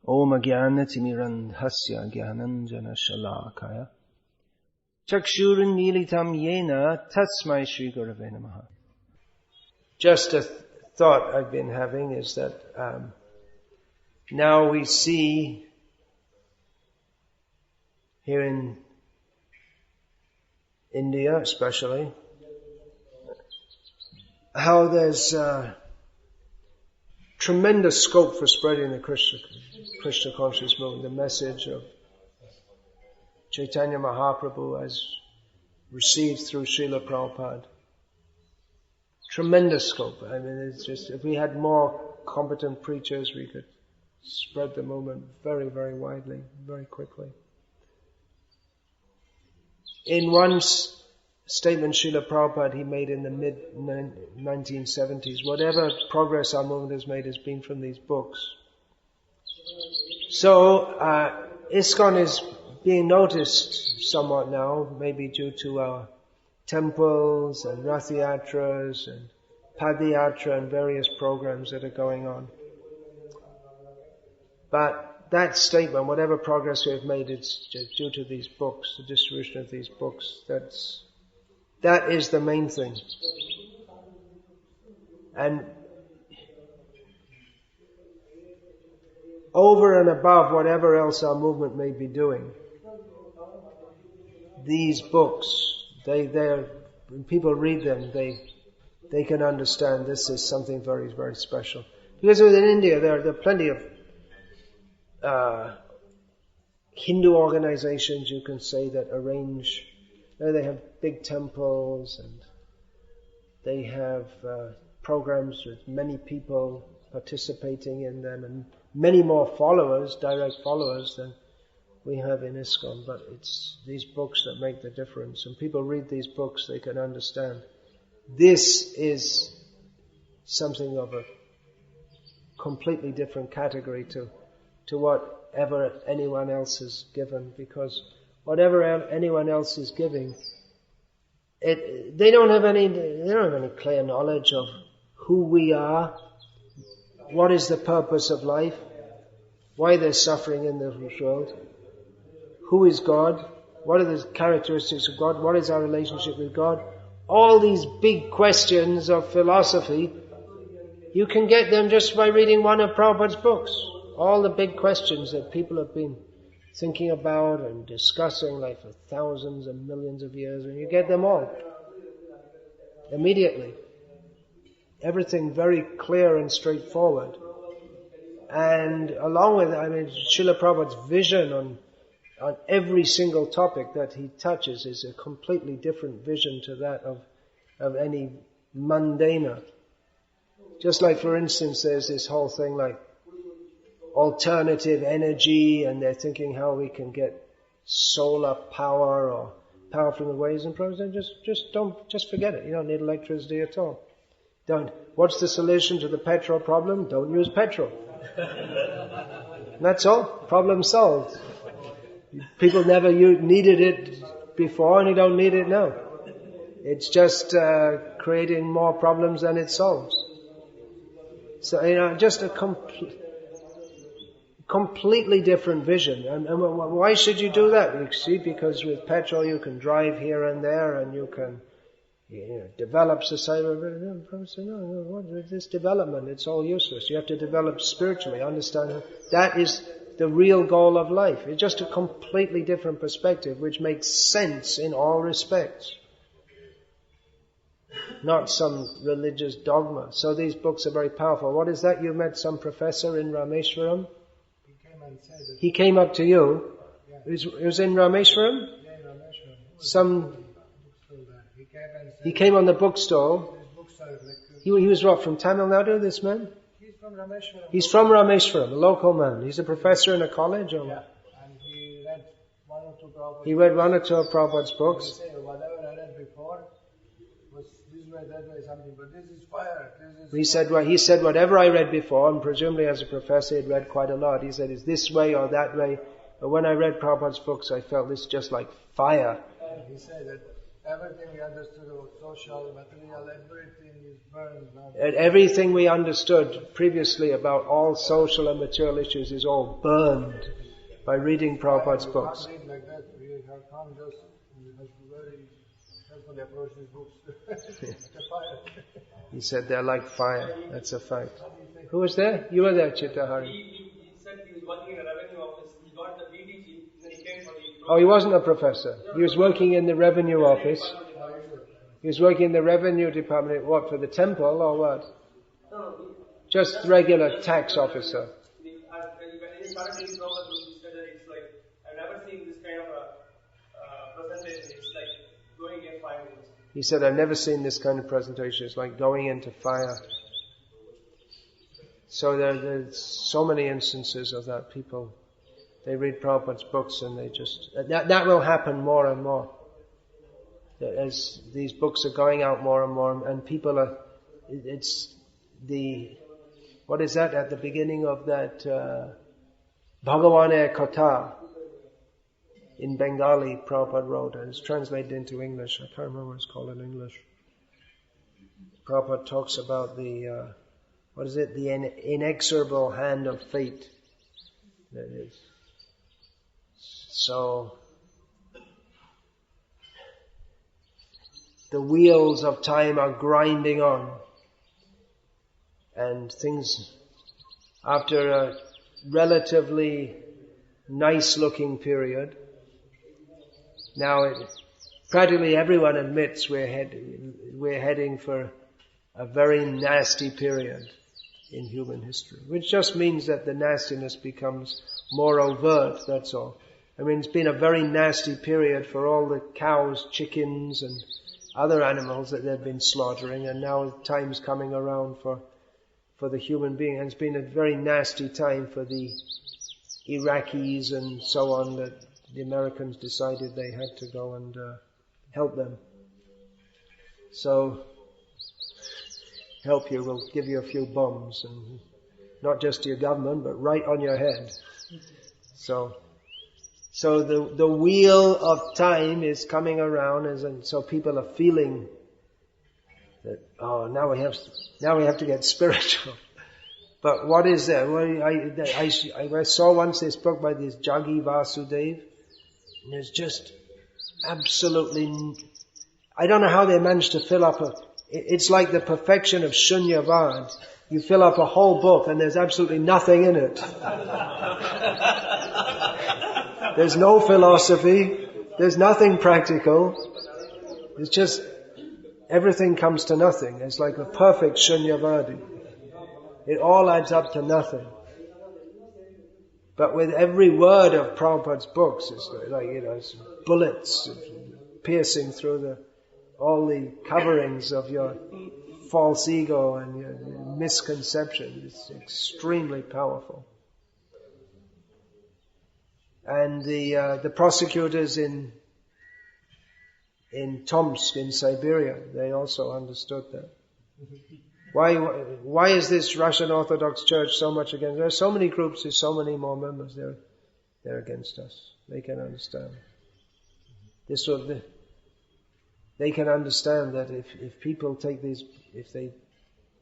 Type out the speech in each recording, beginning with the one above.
Om Jnanatimirandhasya Jnananjana Shalakaya Chakshurunmilitam Yena Tasmai Shri Gurave Namaha. Just a thought I've been having is that now we see here in India especially how there's tremendous scope for spreading the Krishna conscious movement, the message of Chaitanya Mahaprabhu as received through Srila Prabhupada. Tremendous scope. I mean, it's just, if we had more competent preachers, we could spread the movement very, very widely, very quickly. In one statement Srila Prabhupada he made in the mid-1970s, whatever progress our movement has made has been from these books. So, ISKCON is being noticed somewhat now, maybe due to our temples and Rath Yatras and Padayatra and various programs that are going on. But that statement, whatever progress we have made, it's due to these books, the distribution of these books. That is the main thing. And over and above whatever else our movement may be doing, these books, when people read them, they can understand this is something very, very special. Because within India, there are plenty of Hindu organizations, you can say, that arrange. They have big temples and they have programs with many people participating in them and many more followers, direct followers, than we have in ISKCON. But it's these books that make the difference. When people read these books, they can understand. This is something of a completely different category to whatever anyone else has given, because whatever anyone else is giving, they don't have any clear knowledge of who we are, what is the purpose of life, why there's suffering in this world, who is God, what are the characteristics of God, what is our relationship with God. All these big questions of philosophy, you can get them just by reading one of Prabhupada's books. All the big questions that people have been thinking about and discussing like for thousands and millions of years, and you get them all immediately. Everything very clear and straightforward. And along with, Srila Prabhupada's vision on every single topic that he touches is a completely different vision to that of any mundaner. Just like, for instance, there's this whole thing like alternative energy, and they're thinking how we can get solar power or power from the waves and programs. Just forget it. You don't need electricity at all. What's the solution to the petrol problem? Don't use petrol. That's all. Problem solved. People never needed it before, and you don't need it now. It's just creating more problems than it solves. So, just a completely different vision. And why should you do that? You see, because with petrol you can drive here and there and you can develop society. No, what is this development? It's all useless. You have to develop spiritually, understand that is the real goal of life. It's just a completely different perspective which makes sense in all respects. Not some religious dogma. So these books are very powerful. What is that? You met some professor in Rameshwaram? He came up to you. It was in Rameshwaram? Yeah, in Rameshwaram. He came on the bookstall. He was what, from Tamil Nadu, this man? He's from Rameshwaram. He's from Rameshwaram, a local man. He's a professor in a college? Or? Yeah, and he read one or two Prabhupada's He read one or two of Prabhupada's books. He said, whatever I read before was this way, that way, something, but this is fire. He said whatever I read before, and presumably as a professor he'd read quite a lot. He said it's this way or that way. But when I read Prabhupada's books, I felt this just like fire. He said that everything we understood about social, material, everything is burned now. And everything we understood previously about all social and material issues is all burned by reading Prabhupada's books. We can't read like that. We have come just, we have to very carefully approach these books. The fire. He said they're like fire. That's a fact. Who was there? You were there, Chittahari. He said he was working in a revenue office. He got the BDG, then he came for the... Oh, he wasn't a professor. He was working in the revenue office. He was working in the revenue department. What, for the temple or what? Just regular tax officer. He said that it's like, I've never seen this kind of a presentation. It's like going in fire. He said, I've never seen this kind of presentation. It's like going into fire. So there's so many instances of that. People, they read Prabhupada's books and they just... That will happen more and more. As these books are going out more and more, and people are... It's the... What is that at the beginning of that... Bhagavan Kotha in Bengali, Prabhupada wrote, and it's translated into English. I can't remember what it's called in English. Prabhupada talks about the... what is it? The inexorable hand of fate. That is. So, the wheels of time are grinding on. And things, after a relatively nice looking period, now practically everyone admits we're heading for a very nasty period in human history, which just means that the nastiness becomes more overt, that's all. I mean, it's been a very nasty period for all the cows, chickens and other animals that they've been slaughtering, and now time's coming around for the human being. And it's been a very nasty time for the Iraqis and so on, that the Americans decided they had to go and help them. So, help you, we'll give you a few bombs, and not just to your government, but right on your head. So the wheel of time is coming around, and so people are feeling that, oh, now we have to get spiritual. But what is that? Well, I saw once this book by this Jagi Vasudev, and there's just absolutely, I don't know how they managed to fill up it's like the perfection of Shunyavad. You fill up a whole book and there's absolutely nothing in it. There's no philosophy. There's nothing practical. It's just, everything comes to nothing. It's like a perfect Shunyavadi. It all adds up to nothing. But with every word of Prabhupada's books, it's like, it's bullets piercing through all the coverings of your false ego and your misconception. It's extremely powerful. And the prosecutors in Tomsk in Siberia, they also understood that. Why is this Russian Orthodox Church so much against? There are so many groups, there's so many more members. They're against us. They can understand. They can understand that if people if they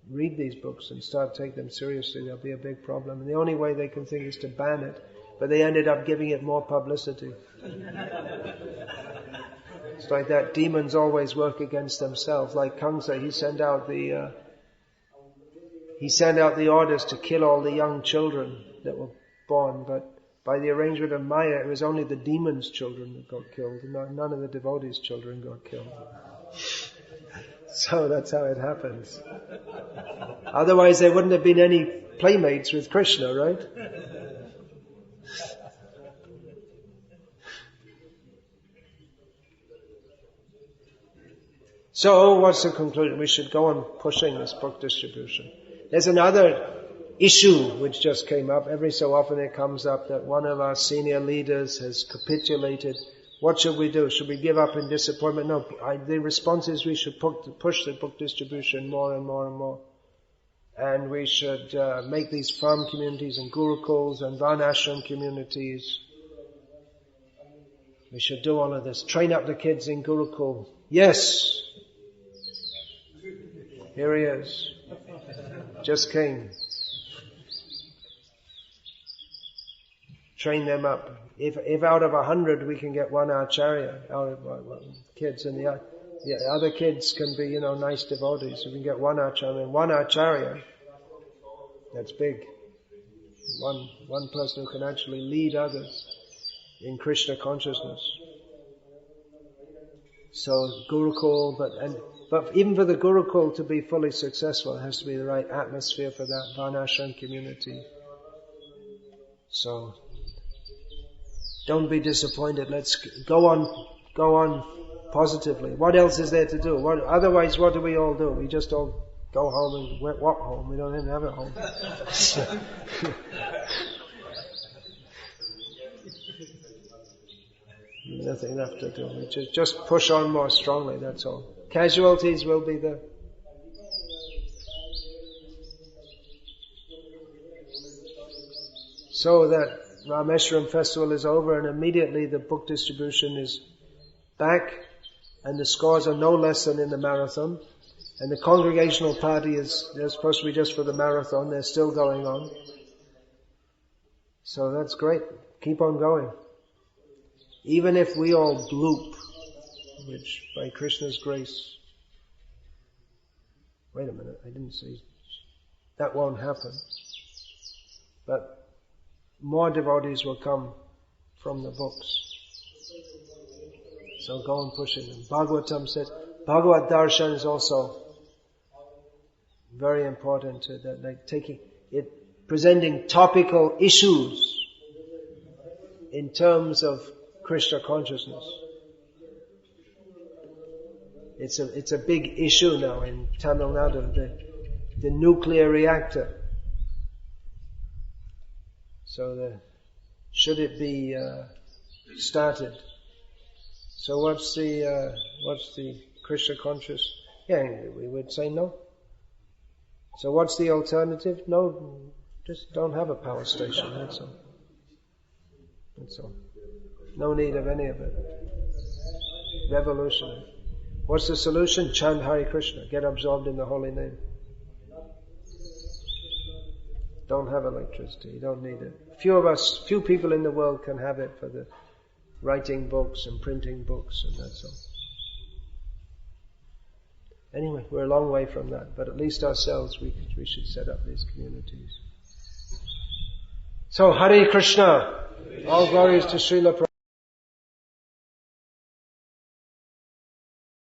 read these books and start to take them seriously, there'll be a big problem. And the only way they can think is to ban it, but they ended up giving it more publicity. It's like that. Demons always work against themselves. Like Kamsa, he sent out the orders to kill all the young children that were born, but by the arrangement of Maya, it was only the demons' children that got killed. None of the devotees' children got killed. So that's how it happens. Otherwise there wouldn't have been any playmates with Krishna, right? So what's the conclusion? We should go on pushing this book distribution. There's another issue which just came up. Every so often it comes up that one of our senior leaders has capitulated. What should we do? Should we give up in disappointment? No, the response is we should push the book distribution more and more and more. And we should make these farm communities and gurukuls and varnashram communities. We should do all of this. Train up the kids in gurukul. Yes. Here he is. Just came. Train them up. If out of 100 we can get one acharya out of kids, and the other kids can be, nice devotees. If we can get one acharya, that's big. One person who can actually lead others in Krishna consciousness. So Gurukul, but even for the Gurukul to be fully successful, it has to be the right atmosphere for that Varnashram community. So don't be disappointed. Let's go on positively. What else is there to do? Otherwise, what do we all do? We just all go home and walk home. We don't even have a home. Nothing left to do. We just push on more strongly, that's all. Casualties will be there. So that Rameshwaram festival is over and immediately the book distribution is back and the scores are no less than in the marathon. And the congregational party they're supposed to be just for the marathon. They're still going on. So that's great. Keep on going. Even if we all bloop, which by Krishna's grace, wait a minute, I didn't say, that won't happen. But more devotees will come from the books. So go on pushing them. Bhagavatam says, Bhagavad Darshan is also very important to that, like taking it, presenting topical issues in terms of Krishna consciousness. It's a big issue now in Tamil Nadu, the nuclear reactor. So should it be started? So what's the Krishna conscious? Yeah, we would say no. So what's the alternative? No, just don't have a power station, that's all. That's all. No need of any of it. Revolutionary. What's the solution? Chant Hare Krishna. Get absorbed in the holy name. Don't have electricity. You don't need it. Few people in the world can have it for the writing books and printing books, and that's all. Anyway, we're a long way from that, but at least ourselves we should set up these communities. So, Hare Krishna. All glories to Srila Prabhupada.